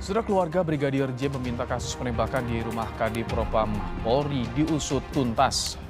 Saudara keluarga Brigadir J meminta kasus penembakan di rumah Kadif Propam Polri diusut tuntas.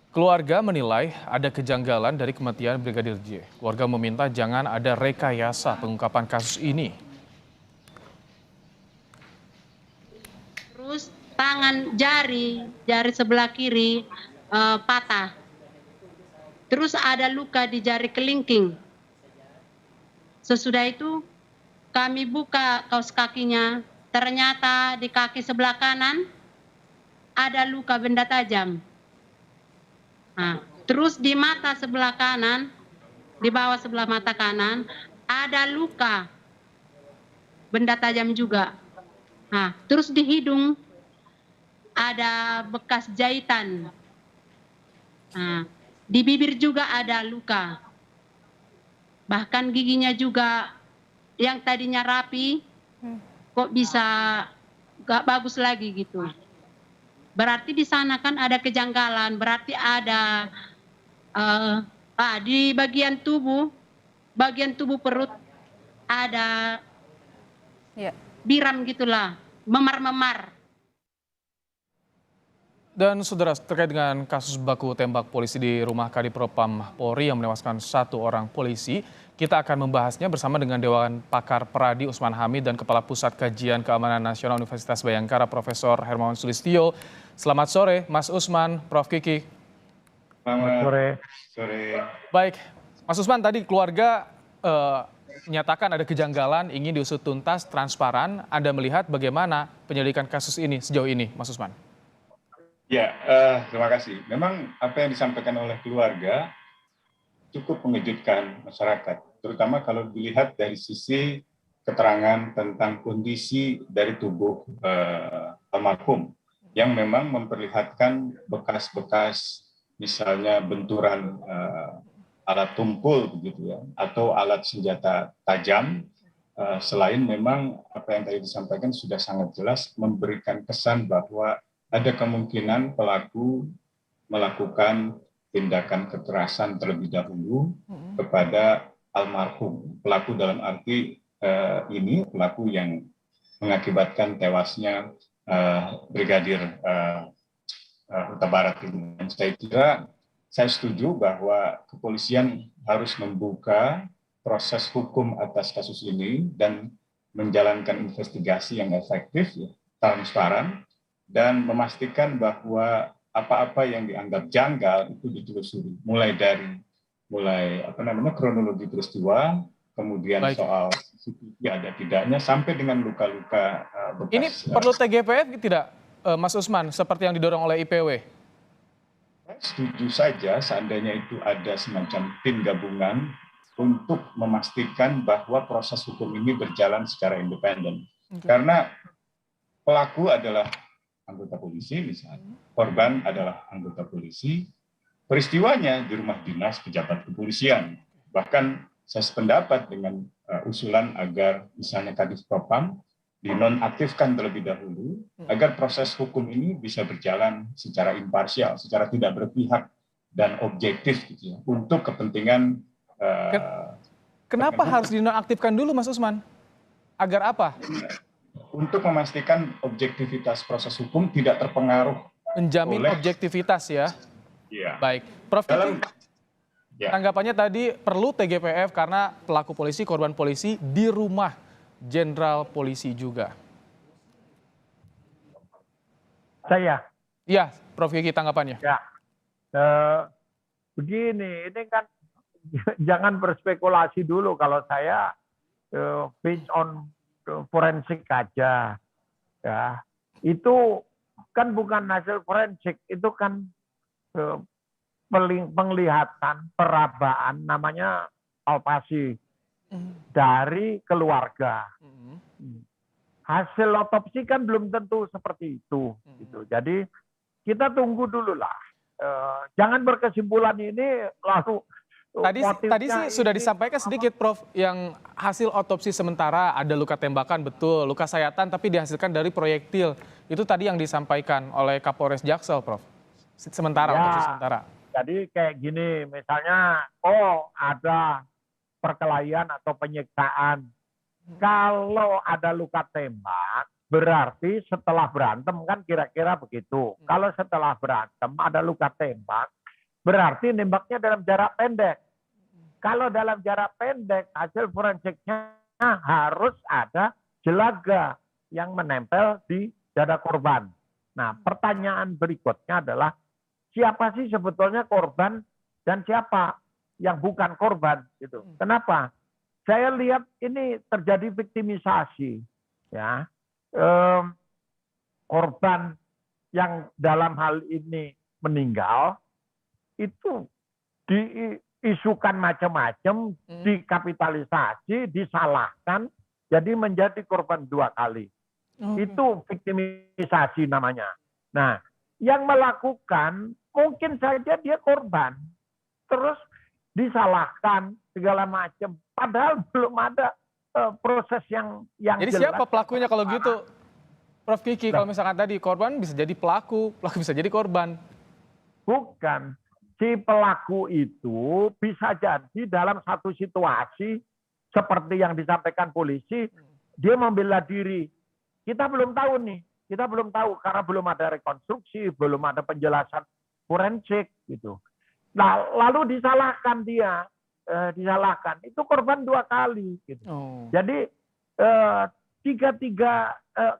Keluarga menilai ada kejanggalan dari kematian Brigadir J. Keluarga meminta jangan ada rekayasa pengungkapan kasus ini. Terus tangan jari sebelah kiri patah. Terus ada luka di jari kelingking. Sesudah itu kami buka kaos kakinya, ternyata di kaki sebelah kanan ada luka benda tajam. Nah, terus di mata sebelah kanan, di bawah sebelah mata kanan ada luka benda tajam juga. Nah, terus di hidung ada bekas jahitan. Nah, di bibir juga ada luka. Bahkan giginya juga yang tadinya rapi, kok bisa gak bagus lagi gitu. Berarti di sana kan ada kejanggalan, berarti ada di bagian tubuh perut ada biram gitulah, memar-memar. Dan saudara, terkait dengan kasus baku tembak polisi di rumah Kadif Propam Polri yang menewaskan 1 orang polisi, kita akan membahasnya bersama dengan Dewan Pakar Peradi Usman Hamid dan Kepala Pusat Kajian Keamanan Nasional Universitas Bhayangkara Profesor Hermawan Sulistyo. Selamat sore, Mas Usman, Prof. Kiki. Selamat sore. Baik, Mas Usman, tadi keluarga menyatakan ada kejanggalan, ingin diusut tuntas, transparan. Anda melihat bagaimana penyelidikan kasus ini sejauh ini, Mas Usman? Ya, terima kasih. Memang apa yang disampaikan oleh keluarga cukup mengejutkan masyarakat, terutama kalau dilihat dari sisi keterangan tentang kondisi dari tubuh almarhum yang memang memperlihatkan bekas-bekas misalnya benturan alat tumpul begitu ya, atau alat senjata tajam. Selain memang apa yang tadi disampaikan sudah sangat jelas memberikan kesan bahwa ada kemungkinan pelaku melakukan tindakan kekerasan terlebih dahulu kepada almarhum. Pelaku dalam arti ini pelaku yang mengakibatkan tewasnya Brigadir Huta Barat ini. Dan saya kira saya setuju bahwa kepolisian harus membuka proses hukum atas kasus ini dan menjalankan investigasi yang efektif, transparan, dan memastikan bahwa apa-apa yang dianggap janggal itu ditelusuri, mulai kronologi peristiwa, kemudian soal CCTV ada tidaknya, sampai dengan luka-luka bekas. Ini perlu TGPF tidak, Mas Usman, seperti yang didorong oleh IPW? Setuju saja seandainya itu ada semacam tim gabungan untuk memastikan bahwa proses hukum ini berjalan secara independen. Karena pelaku adalah anggota polisi misalnya, korban adalah anggota polisi, peristiwanya di rumah dinas pejabat kepolisian. Bahkan saya sependapat dengan usulan agar misalnya Kadif Propam dinonaktifkan terlebih dahulu agar proses hukum ini bisa berjalan secara imparsial, secara tidak berpihak dan objektif gitu ya, untuk kepentingan. Kenapa harus dinonaktifkan dulu, Mas Usman? Agar apa? Untuk memastikan objektivitas proses hukum tidak terpengaruh. Menjamin objektivitas ya? Iya. Baik. Prof. Tanggapannya tadi perlu TGPF karena pelaku polisi, korban polisi di rumah jenderal polisi juga. Saya? Iya, Prof. Kiki tanggapannya. Ya, begini, ini kan jangan berspekulasi dulu. Kalau saya based on forensik aja, ya itu kan bukan hasil forensik, itu kan penglihatan, perabaan, namanya palpasi dari keluarga. Hasil otopsi kan belum tentu seperti itu. Gitu. Jadi kita tunggu dulu lah. Jangan berkesimpulan ini lalu. Tadi sih sudah disampaikan sedikit, Prof, yang hasil otopsi sementara ada luka tembakan, betul, luka sayatan tapi dihasilkan dari proyektil. Itu tadi yang disampaikan oleh Kapolres Jaksel, Prof. Sementara, otopsi sementara. Jadi kayak gini, misalnya, ada perkelahian atau penyiksaan Kalau ada luka tembak, berarti setelah berantem kan kira-kira begitu. Kalau setelah berantem ada luka tembak, berarti nembaknya dalam jarak pendek. Kalau dalam jarak pendek, hasil forensiknya harus ada jelaga yang menempel di dada korban. Nah, pertanyaan berikutnya adalah siapa sih sebetulnya korban dan siapa yang bukan korban gitu. Kenapa? Saya lihat ini terjadi viktimisasi, ya. Korban yang dalam hal ini meninggal itu diisukan macam-macam, dikapitalisasi, disalahkan, jadi menjadi korban 2 kali. Itu viktimisasi namanya. Nah, yang melakukan mungkin saja dia korban, terus disalahkan segala macam, padahal belum ada proses yang Jadi jelas. siapa pelakunya kalau gitu, Prof. Kiki? Kalau misalkan tadi korban bisa jadi pelaku, pelaku bisa jadi korban. Bukan. Si pelaku itu bisa jadi dalam satu situasi seperti yang disampaikan polisi, dia membela diri. Kita belum tahu nih, kita belum tahu karena belum ada rekonstruksi, belum ada penjelasan forensik gitu. Nah, lalu disalahkan dia, disalahkan. Itu korban 2 kali. Gitu. Jadi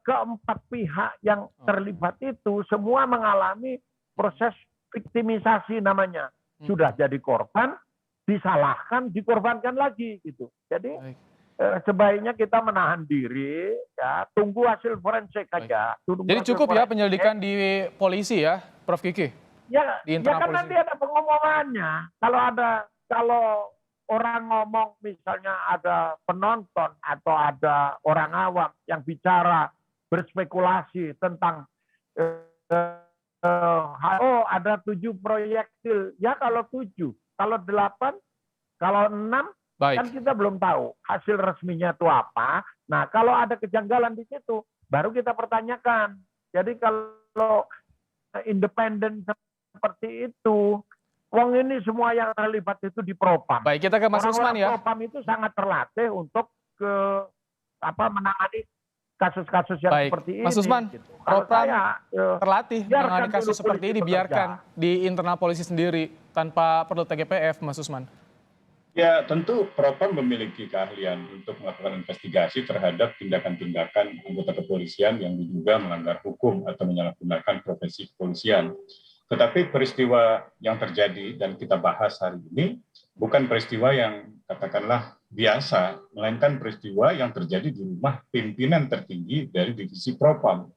keempat pihak yang terlibat itu semua mengalami proses viktimisasi namanya. Sudah jadi korban, disalahkan, dikorbankan lagi gitu. Jadi sebaiknya kita menahan diri, ya, tunggu hasil forensik aja. Jadi cukup ya penyelidikan di polisi ya, Prof. Kiki? Ya kan polisi. Nanti ada pengumumannya. Kalau orang ngomong misalnya ada penonton atau ada orang awam yang bicara berspekulasi tentang ada 7 proyektil. Ya kalau 7, kalau 8, kalau 6, kan kita belum tahu hasil resminya itu apa. Nah, kalau ada kejanggalan di situ, baru kita pertanyakan. Jadi kalau independen seperti itu, wong ini semua yang terlibat itu di Propam. Baik, kita ke Mas Usman ya. Propam itu sangat terlatih untuk menangani kasus-kasus yang seperti ini. Mas Usman, gitu. Propam terlatih menangani kasus seperti ini, biarkan di internal polisi sendiri tanpa perlu TGPF, Mas Usman. Ya, tentu Propam memiliki keahlian untuk melakukan investigasi terhadap tindakan-tindakan anggota kepolisian yang diduga melanggar hukum atau menyalahgunakan profesi kepolisian. Tetapi peristiwa yang terjadi dan kita bahas hari ini bukan peristiwa yang katakanlah biasa, melainkan peristiwa yang terjadi di rumah pimpinan tertinggi dari divisi Propam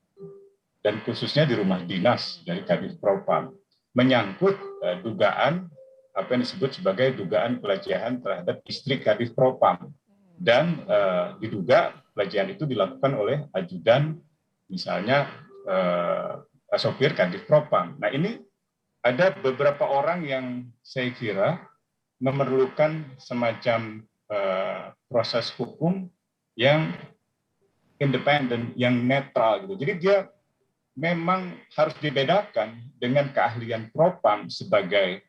dan khususnya di rumah dinas dari Kadif Propam, menyangkut dugaan apa yang disebut sebagai dugaan pelecehan terhadap istri Kadif Propam, dan diduga pelecehan itu dilakukan oleh ajudan misalnya sopir Kadif Propam. Nah, ini ada beberapa orang yang saya kira memerlukan semacam proses hukum yang independen, yang netral gitu. Jadi dia memang harus dibedakan dengan keahlian Propam sebagai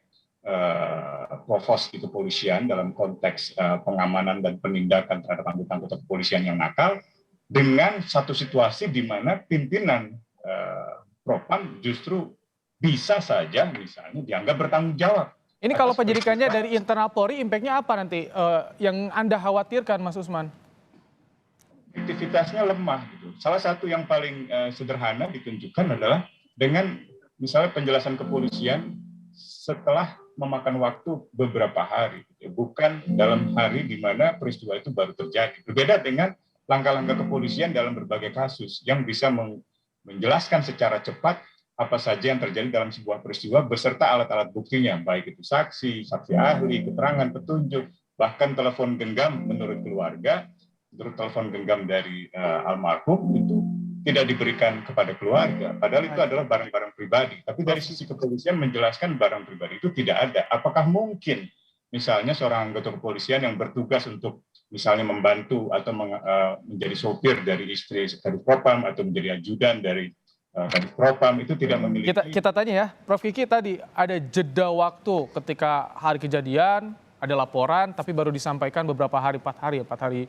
provos di kepolisian dalam konteks pengamanan dan penindakan terhadap anggota kepolisian yang nakal, dengan satu situasi di mana pimpinan Propam justru bisa saja misalnya dianggap bertanggung jawab. Ini kalau penyidikannya dari internal Polri, impact-nya apa nanti yang Anda khawatirkan, Mas Usman? Aktivitasnya lemah. Gitu. Salah satu yang paling sederhana ditunjukkan adalah dengan misalnya penjelasan kepolisian setelah memakan waktu beberapa hari, gitu. Bukan dalam hari di mana peristiwa itu baru terjadi. Berbeda dengan langkah-langkah kepolisian dalam berbagai kasus yang bisa menjelaskan secara cepat apa saja yang terjadi dalam sebuah peristiwa beserta alat-alat buktinya, baik itu saksi, saksi ahli, keterangan, petunjuk, bahkan telepon genggam menurut keluarga, menurut telepon genggam dari almarhum itu tidak diberikan kepada keluarga, padahal itu adalah barang-barang pribadi. Tapi dari sisi kepolisian menjelaskan barang pribadi itu tidak ada. Apakah mungkin misalnya seorang anggota kepolisian yang bertugas untuk misalnya membantu atau menjadi sopir dari istri Kadif Propam atau menjadi ajudan dari Kadif Propam itu tidak memiliki... Kita tanya ya, Prof. Kiki tadi ada jeda waktu ketika hari kejadian, ada laporan, tapi baru disampaikan beberapa hari, 4 hari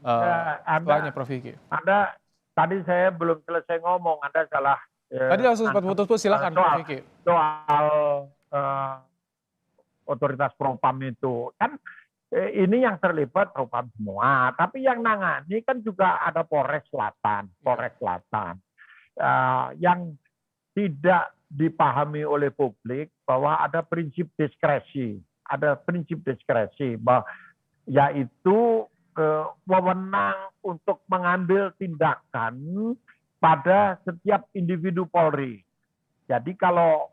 setelahnya Prof. Kiki. Anda tadi saya belum selesai ngomong, Anda salah. Tadi langsung sempat putus-putus, silakan Prof. Kiki. Soal otoritas propam itu kan ini yang terlibat propam semua, tapi yang nangani kan juga ada Polres Selatan, yang tidak dipahami oleh publik bahwa ada prinsip diskresi, bahwa yaitu wewenang untuk mengambil tindakan pada setiap individu Polri. Jadi kalau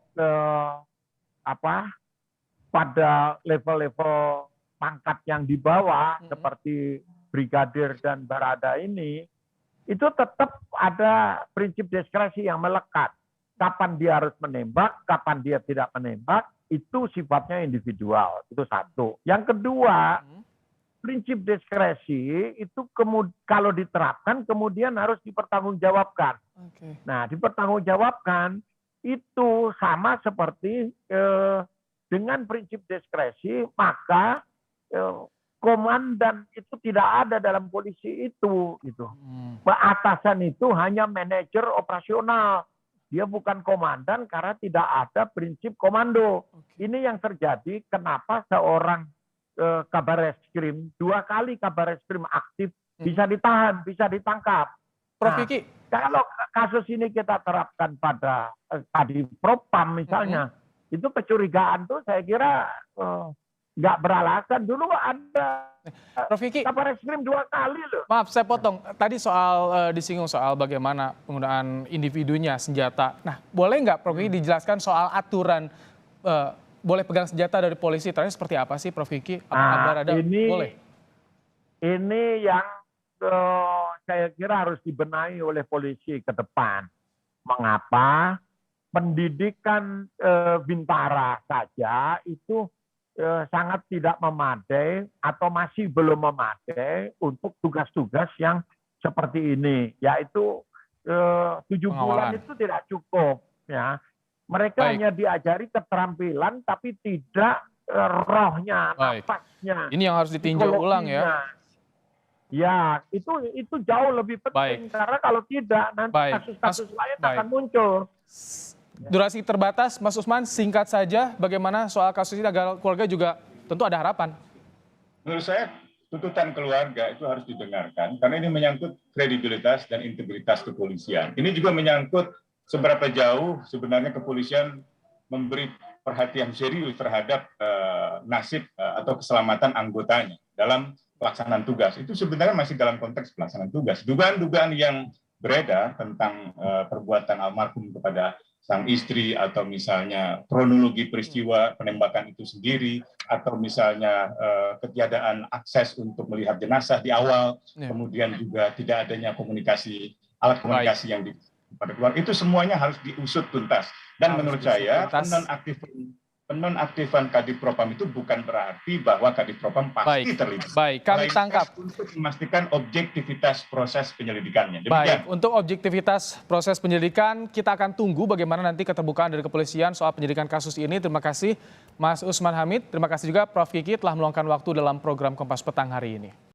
pada level-level pangkat yang di bawah seperti brigadir dan barada ini, itu tetap ada prinsip diskresi yang melekat. Kapan dia harus menembak, kapan dia tidak menembak, itu sifatnya individual. Itu satu. Yang kedua, prinsip diskresi itu kalau diterapkan kemudian harus dipertanggungjawabkan. Nah, dipertanggungjawabkan itu sama seperti dengan prinsip diskresi, maka komandan itu tidak ada dalam polisi itu. Atasan itu hanya manajer operasional. Dia bukan komandan karena tidak ada prinsip komando. Ini yang terjadi kenapa seorang kabar reskrim, 2 kali kabar reskrim aktif bisa ditahan, bisa ditangkap. Prof. Kiki. Kalau kasus ini kita terapkan pada Kadipropam misalnya, itu kecurigaan tuh saya kira nggak beralasan. Dulu ada Prof. Kiki, kabar reskrim 2 kali loh. maaf saya potong. Tadi soal disinggung soal bagaimana penggunaan individunya senjata. Nah, boleh nggak Prof. Kiki dijelaskan soal aturan boleh pegang senjata dari polisi? Tadi seperti apa sih Prof. Kiki? Apakah ada? Boleh. Ini yang saya kira harus dibenahi oleh polisi ke depan. Mengapa pendidikan Bintara saja itu sangat tidak memadai atau masih belum memadai untuk tugas-tugas yang seperti ini, yaitu 7 bulan itu tidak cukup, ya. Mereka hanya diajari keterampilan tapi tidak rohnya, nafasnya. Ini yang harus ditinjau ulang ya. Ya, itu jauh lebih penting karena kalau tidak nanti kasus-kasus lain akan muncul. Durasi terbatas, Mas Usman, singkat saja bagaimana soal kasus ini agar keluarga juga tentu ada harapan. Menurut saya tuntutan keluarga itu harus didengarkan karena ini menyangkut kredibilitas dan integritas kepolisian. Ini juga menyangkut seberapa jauh sebenarnya kepolisian memberi perhatian serius terhadap nasib atau keselamatan anggotanya dalam pelaksanaan tugas. Itu sebenarnya masih dalam konteks pelaksanaan tugas. Dugaan-dugaan yang beredar tentang perbuatan almarhum kepada sang istri atau misalnya kronologi peristiwa penembakan itu sendiri atau misalnya ketiadaan akses untuk melihat jenazah di awal, kemudian juga tidak adanya alat komunikasi yang pada keluarga, itu semuanya harus diusut tuntas. Dan menurut saya penonaktifan Kadipropam itu bukan berarti bahwa Kadipropam pasti terlibat. Baik, kami tangkap. Untuk memastikan objektivitas proses penyelidikannya. Baik, untuk objektivitas proses penyelidikan kita akan tunggu bagaimana nanti keterbukaan dari kepolisian soal penyelidikan kasus ini. Terima kasih Mas Usman Hamid, terima kasih juga Prof. Kiki telah meluangkan waktu dalam program Kompas Petang hari ini.